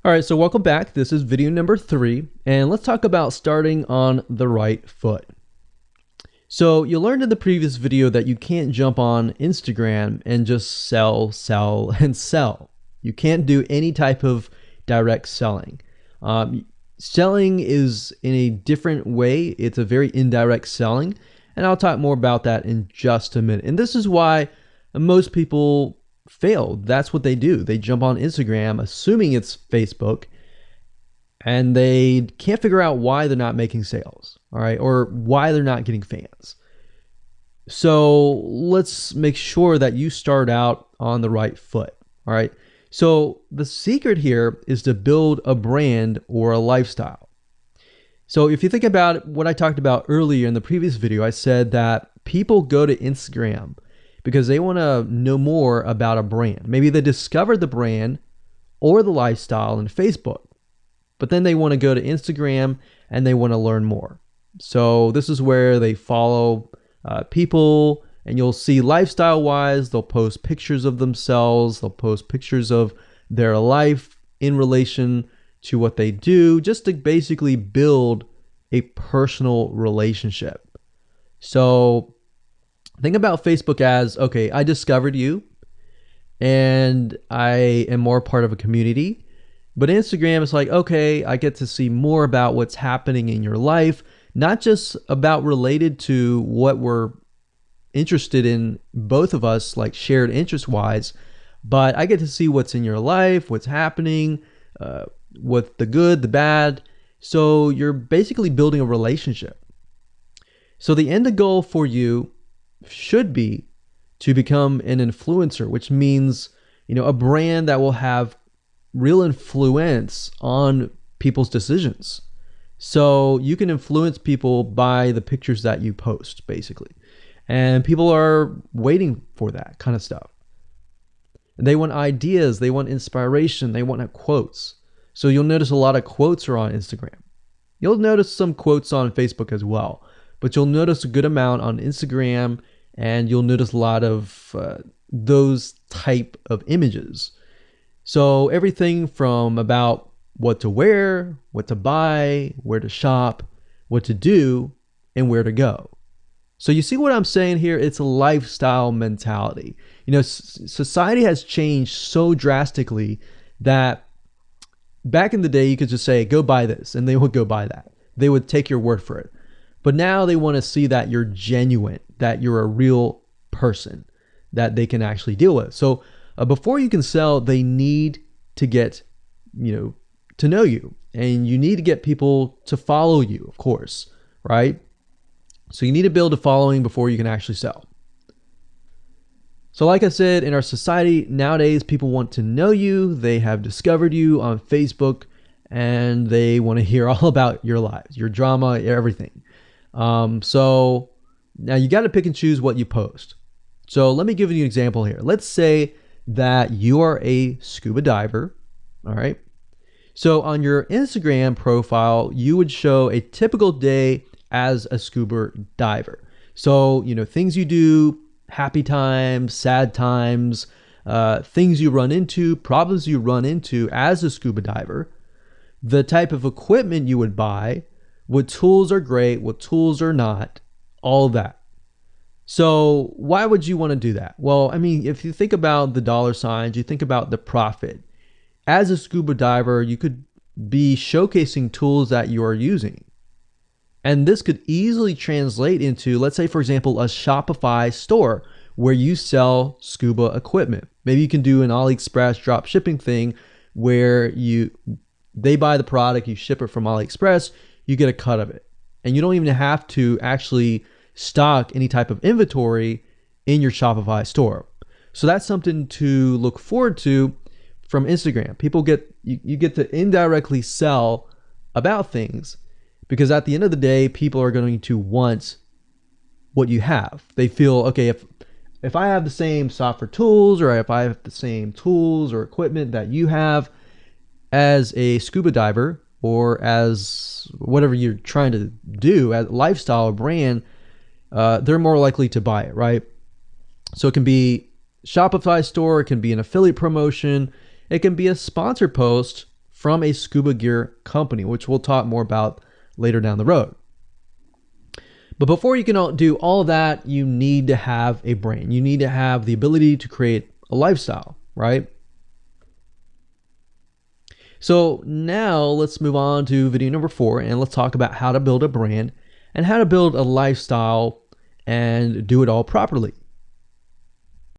All right, so welcome back. This is video number 3, and let's talk about starting on the right foot. So you learned in the previous video that you can't jump on Instagram and just sell, and sell. You can't do any type of direct selling. Selling is in a different way. It's a very indirect selling, and I'll talk more about that in just a minute. And this is why most people fail. That's what they do. They jump on Instagram assuming it's Facebook, and they can't figure out why they're not making sales, all right, or why they're not getting fans. So let's make sure that you start out on the right foot, all right? So the secret here is to build a brand or a lifestyle. So if you think about what I talked about earlier in the previous video, I said that people go to Instagram because they want to know more about a brand. Maybe they discovered the brand or the lifestyle in Facebook, but then they want to go to Instagram and they want to learn more. So this is where they follow people, and you'll see lifestyle-wise, they'll post pictures of themselves, they'll post pictures of their life in relation to what they do, just to basically build a personal relationship. So think about Facebook as, okay, I discovered you and I am more part of a community. But Instagram is like, okay, I get to see more about what's happening in your life, not just about related to what we're interested in, both of us, like shared interest-wise, but I get to see what's in your life, what's happening, what the good, the bad. So you're basically building a relationship. So the end goal for you should be to become an influencer, which means, a brand that will have real influence on people's decisions. So you can influence people by the pictures that you post, basically. And people are waiting for that kind of stuff. They want ideas, they want inspiration, they want quotes. So you'll notice a lot of quotes are on Instagram. You'll notice some quotes on Facebook as well, but you'll notice a good amount on Instagram, and you'll notice a lot of those type of images. So everything from about what to wear, what to buy, where to shop, what to do, and where to go. So you see what I'm saying here? It's a lifestyle mentality. Society has changed so drastically that back in the day, you could just say, go buy this, and they would go buy that. They would take your word for it. But now they want to see that you're genuine, that you're a real person that they can actually deal with. So before you can sell, they need to get, to know you, and you need to get people to follow you, of course, right? So you need to build a following before you can actually sell. So like I said, in our society nowadays, people want to know you. They have discovered you on Facebook, and they want to hear all about your lives, your drama, everything. So now you got to pick and choose what you post. So let me give you an example here. Let's say that you are a scuba diver, all right? So on your Instagram profile, you would show a typical day as a scuba diver. So, things you do, happy times, sad times, things you run into, problems you run into as a scuba diver, the type of equipment you would buy, what tools are great, what tools are not, all that. So why would you want to do that? Well, if you think about the dollar signs, you think about the profit. As a scuba diver, you could be showcasing tools that you are using. And this could easily translate into, let's say, for example, a Shopify store where you sell scuba equipment. Maybe you can do an AliExpress drop shipping thing where they buy the product, you ship it from AliExpress, you get a cut of it. And you don't even have to actually stock any type of inventory in your Shopify store. So that's something to look forward to from Instagram. You get to indirectly sell about things, because at the end of the day, people are going to want what you have. They feel, okay, if I have the same software tools, or if I have the same tools or equipment that you have as a scuba diver, or as whatever you're trying to do, as a lifestyle or brand, they're more likely to buy it, right? So it can be Shopify store, it can be an affiliate promotion, it can be a sponsor post from a scuba gear company, which we'll talk more about later down the road. But before you can do all of that, you need to have a brand. You need to have the ability to create a lifestyle, right? So now let's move on to video number 4, and let's talk about how to build a brand and how to build a lifestyle and do it all properly.